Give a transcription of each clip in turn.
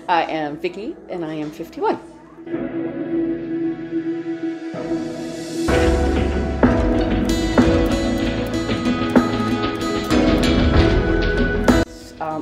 I am Vicki, and I am 51.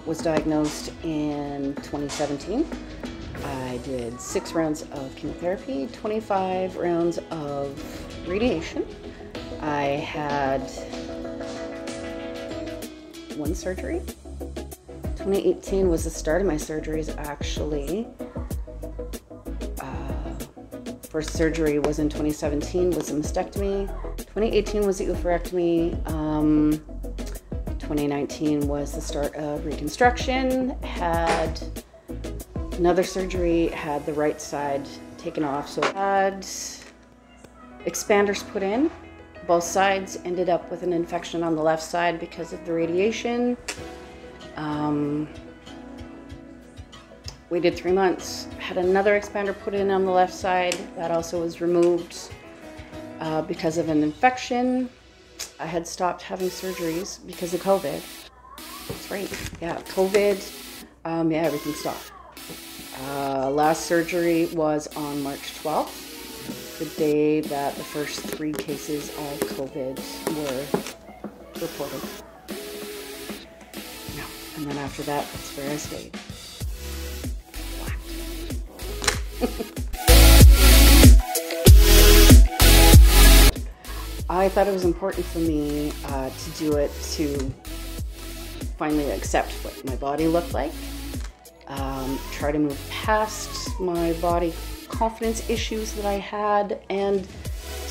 Was diagnosed in 2017. I did 6 rounds of chemotherapy, 25 rounds of radiation. I had 1 surgery. 2018 was the start of my surgeries, actually. First surgery was in 2017, was a mastectomy. 2018 was the oophorectomy. 2019 was the start of reconstruction. Had another surgery, had the right side taken off, so I had expanders put in. Both sides, ended up with an infection on the left side because of the radiation. Waited 3 months, had another expander put in on the left side. That also was removed because of an infection. I had stopped having surgeries because of COVID. That's right, yeah, COVID, yeah, everything stopped. Last surgery was on March 12th, the day that the first 3 cases of COVID were reported. Yeah, and then after that, that's where I stayed. I thought it was important for me to do it to finally accept what my body looked like, try to move past my body confidence issues that I had, and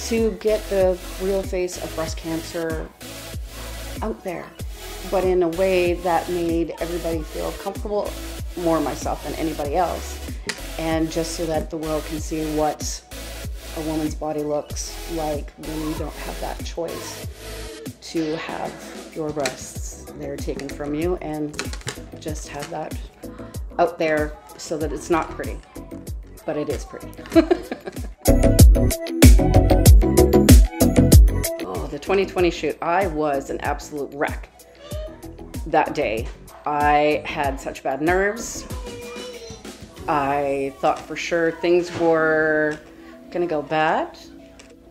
to get the real face of breast cancer out there, but in a way that made everybody feel comfortable, more myself than anybody else, and just so that the world can see what a woman's body looks like when you don't have that choice to have your breasts they're taken from you, and just have that out there so that it's not pretty, but it is pretty. Oh, the 2020 shoot, I was an absolute wreck that day. I had such bad nerves. I thought for sure things were gonna go bad,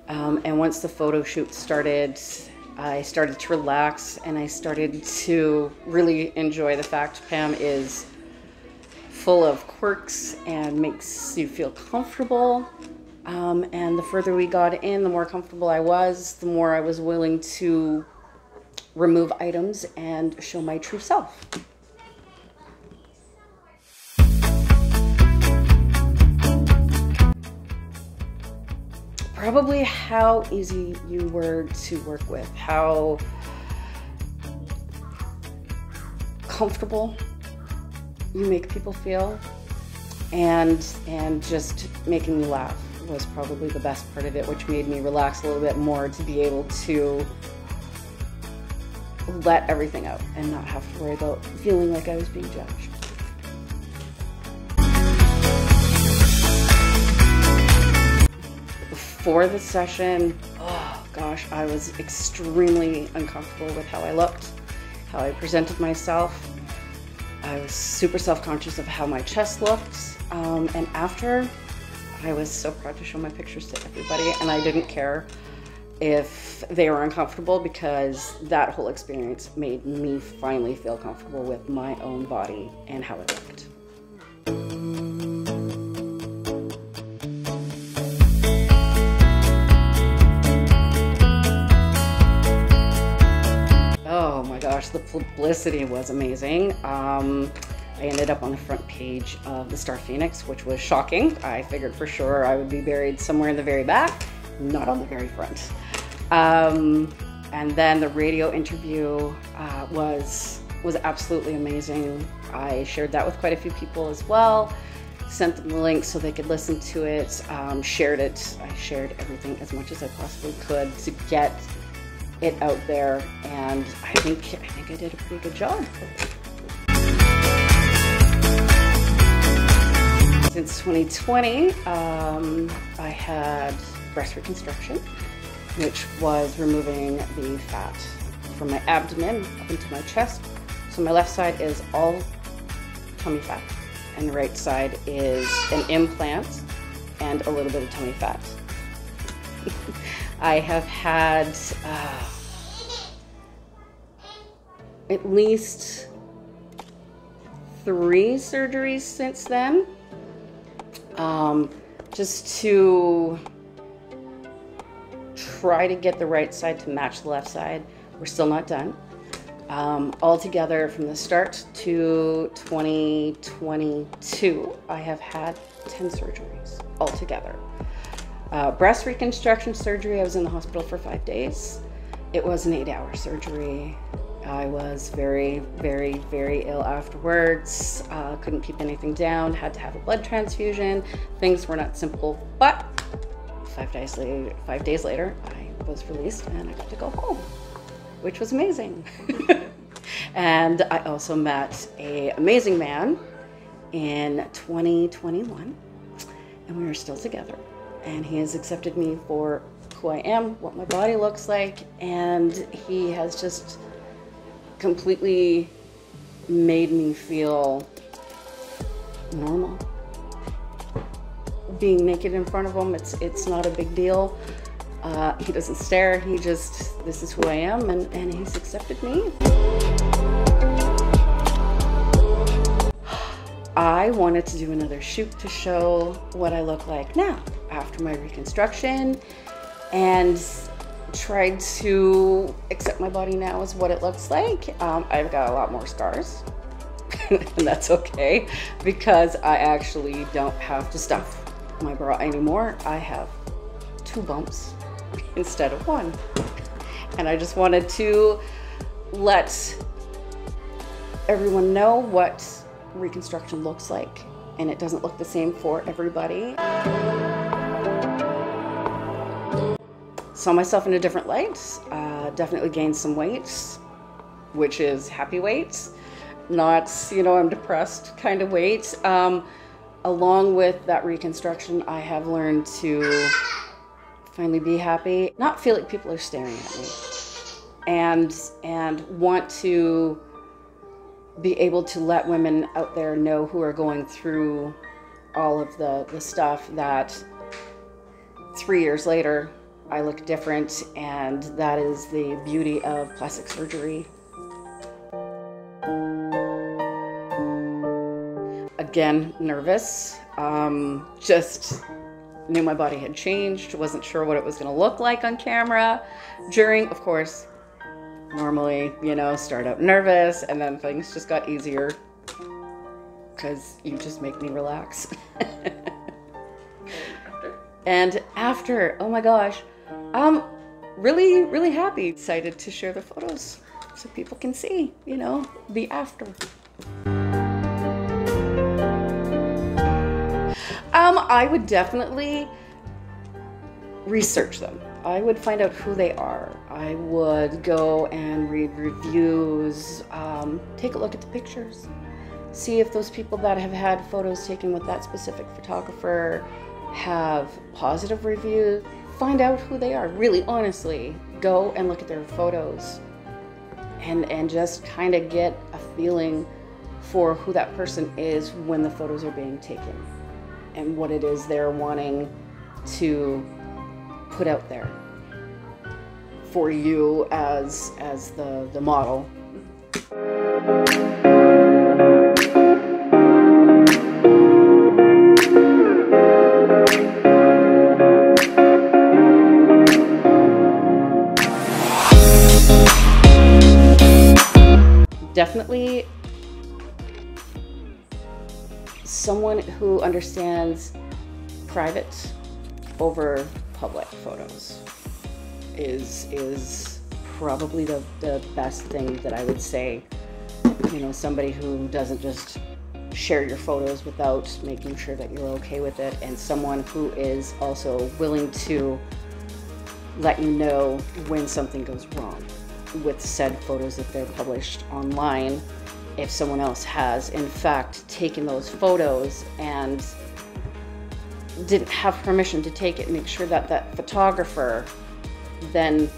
and once the photo shoot started, I started to relax, and I started to really enjoy the fact Pam is full of quirks and makes you feel comfortable, and the further we got in, the more comfortable I was, the more I was willing to remove items and show my true self. Probably how easy you were to work with, how comfortable you make people feel, and just making me laugh was probably the best part of it, which made me relax a little bit more to be able to let everything out and not have to worry about feeling like I was being judged. For the session, oh gosh, I was extremely uncomfortable with how I looked, how I presented myself. I was super self-conscious of how my chest looked, and after, I was so proud to show my pictures to everybody, and I didn't care if they were uncomfortable, because that whole experience made me finally feel comfortable with my own body and how it looked. Oh my gosh, the publicity was amazing. I ended up on the front page of the Star Phoenix, which was shocking. I figured for sure I would be buried somewhere in the very back, not on the very front. And then the radio interview was absolutely amazing. I shared that with quite a few people as well, sent them the link so they could listen to it, shared it. I shared everything as much as I possibly could to get it out there, and I think I did a pretty good job. Since 2020, I had breast reconstruction, which was removing the fat from my abdomen up into my chest. So my left side is all tummy fat, and the right side is an implant and a little bit of tummy fat. I have had at least 3 surgeries since then, just to try to get the right side to match the left side. We're still not done. Altogether, from the start to 2022, I have had 10 surgeries altogether. Breast reconstruction surgery, I was in the hospital for 5 days. It was an 8-hour surgery. I was very, very, very ill afterwards. Couldn't keep anything down, had to have a blood transfusion. Things were not simple, but 5 days later, I was released and I got to go home, which was amazing. And I also met an amazing man in 2021, and we are still together. And he has accepted me for who I am, what my body looks like, and he has just completely made me feel normal. Being naked in front of him, it's not a big deal. He doesn't stare, he just, this is who I am, and he's accepted me. I wanted to do another shoot to show what I look like now, after my reconstruction, and tried to accept my body now as what it looks like. I've got a lot more scars, and that's okay, because I actually don't have to stuff my bra anymore. I have 2 bumps instead of 1. And I just wanted to let everyone know what reconstruction looks like, and it doesn't look the same for everybody. Saw myself in a different light, definitely gained some weight, which is happy weight, not, you know, I'm depressed kind of weight. Along with that reconstruction, I have learned to finally be happy, not feel like people are staring at me, and want to be able to let women out there know who are going through all of the stuff that 3 years later, I look different, and that is the beauty of plastic surgery. Again, nervous, just knew my body had changed, wasn't sure what it was gonna look like on camera. During, of course, normally, you know, start out nervous, and then things just got easier because you just make me relax. And after, oh my gosh, I'm really, really happy. Excited to share the photos so people can see, you know, the after. I would definitely research them. I would find out who they are. I would go and read reviews, take a look at the pictures, see if those people that have had photos taken with that specific photographer have positive reviews. Find out who they are, really honestly. Go and look at their photos and just kind of get a feeling for who that person is when the photos are being taken and what it is they're wanting to put out there for you as the model. Definitely someone who understands private over public photos is probably the best thing that I would say. You know, somebody who doesn't just share your photos without making sure that you're okay with it, and someone who is also willing to let you know when something goes wrong with said photos if they're published online. If someone else has, in fact, taken those photos and didn't have permission to take it, make sure that that photographer then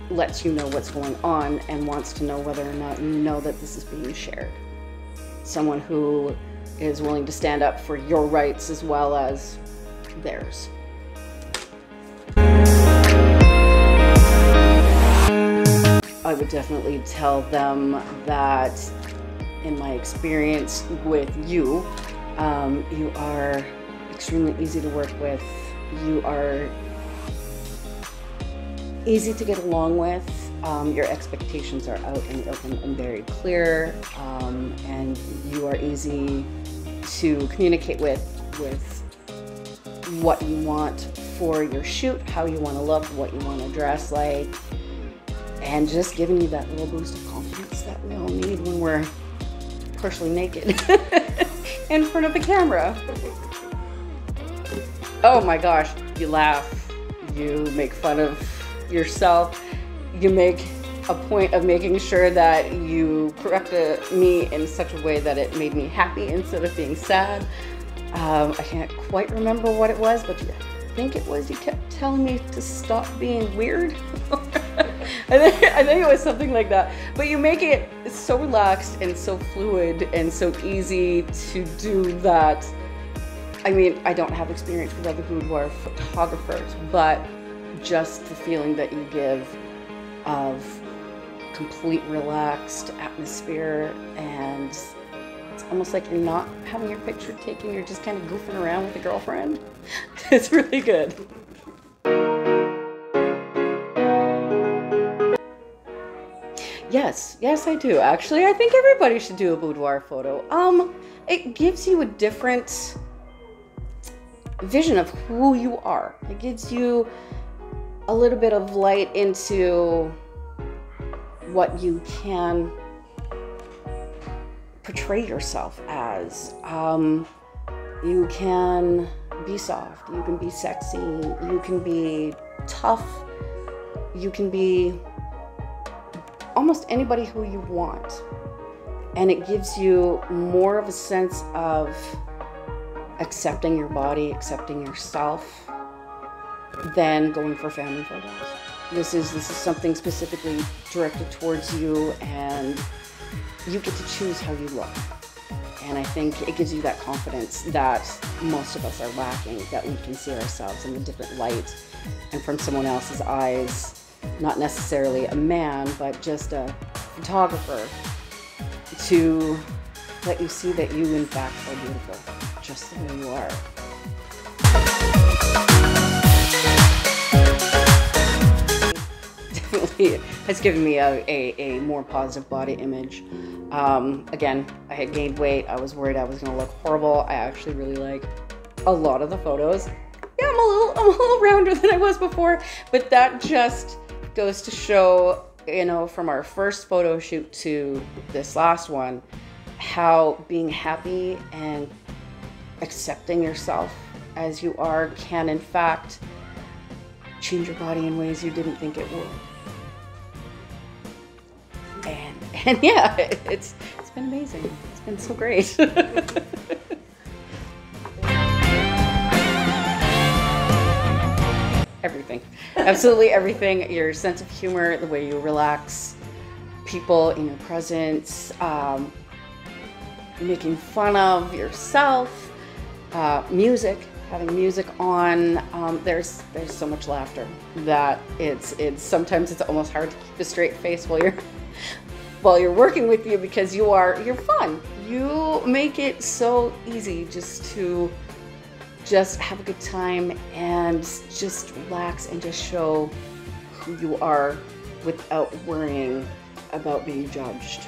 lets you know what's going on and wants to know whether or not you know that this is being shared. someone who is willing to stand up for your rights as well as theirs. I would definitely tell them that in my experience with you, you are extremely easy to work with. You are easy to get along with. Your expectations are out in the open and very clear, and you are easy to communicate with what you want for your shoot, how you want to look, what you want to dress like, and just giving you that little boost of confidence that we all need when we're partially naked in front of the camera. Oh my gosh, you laugh, you make fun of yourself, you make a point of making sure that you corrected me in such a way that it made me happy instead of being sad. I can't quite remember what it was, but I think it was you kept telling me to stop being weird. I think it was something like that. But you make it so relaxed and so fluid and so easy to do that. I mean, I don't have experience with other boudoir photographers, but just the feeling that you give of complete relaxed atmosphere, and it's almost like you're not having your picture taken, you're just kind of goofing around with a girlfriend. It's really good. Yes, I do. Actually, I think everybody should do a boudoir photo. It gives you a different vision of who you are. It gives you a little bit of light into what you can portray yourself as. You can be soft, you can be sexy, you can be tough, you can be almost anybody who you want. And it gives you more of a sense of accepting your body, accepting yourself, than going for family photos. This is something specifically directed towards you, and you get to choose how you look. And I think it gives you that confidence that most of us are lacking, that we can see ourselves in a different light and from someone else's eyes. Not necessarily a man, but just a photographer, to let you see that you in fact are beautiful, just the way you are. Definitely has given me a more positive body image. Again, I had gained weight. I was worried I was going to look horrible. I actually really like a lot of the photos. Yeah, I'm a little rounder than I was before, but that just goes to show, you know, from our first photo shoot to this last one, how being happy and accepting yourself as you are can in fact change your body in ways you didn't think it would. And yeah, it's been amazing. It's been so great. Everything. Absolutely everything. Your sense of humor, the way you relax people in your presence, making fun of yourself, music, having music on. There's so much laughter that it's sometimes it's almost hard to keep a straight face while you're working with you, because you're fun. You make it so easy just have a good time and just relax and just show who you are without worrying about being judged.